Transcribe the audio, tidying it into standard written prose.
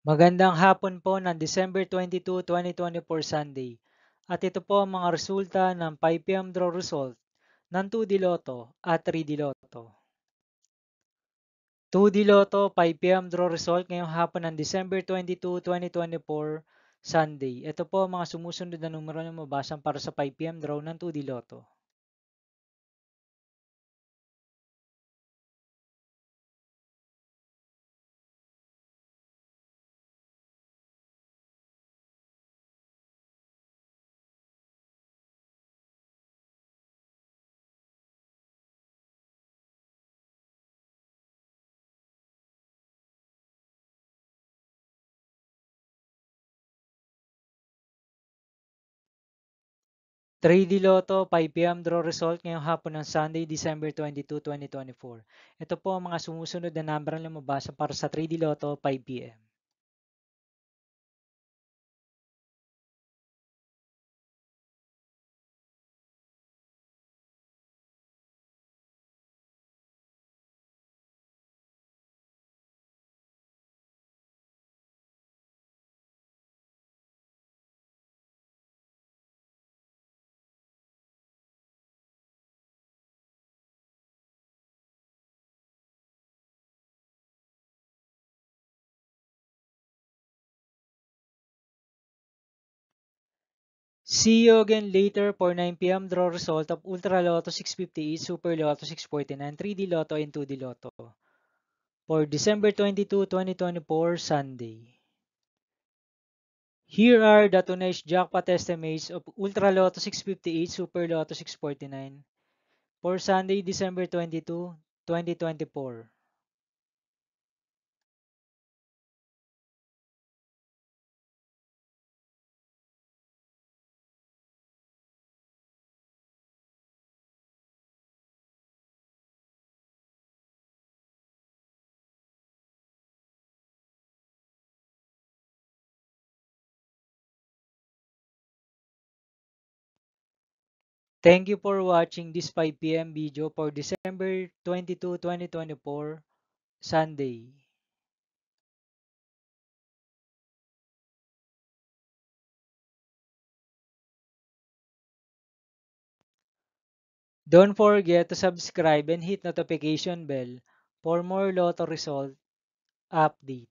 Magandang hapon po ng December 22, 2024 Sunday. At ito po ang mga resulta ng 5 p.m. draw result ng 2D Lotto at 3D Lotto. 2D Lotto 5 p.m. draw result ngayong hapon ng December 22, 2024 Sunday. Ito po ang mga sumusunod na numero na mabasan para sa 5 p.m. draw ng 2D Lotto. 3D Lotto 5 p.m. draw result ngayong hapon ng Sunday, December 22, 2024. Ito po ang mga sumusunod na number na mabasa para sa 3D Lotto 5 p.m. 'See you again later for 9 p.m. draw result of Ultra Lotto 658, Super Lotto 649, 3D Lotto and 2D Lotto for December 22, 2024, Sunday. Here are the tonight's jackpot estimates of Ultra Lotto 658, Super Lotto 649 for Sunday, December 22, 2024. Thank you for watching this 5 p.m. video for December 22, 2024, Sunday. Don't forget to subscribe and hit notification bell for more Lotto result update.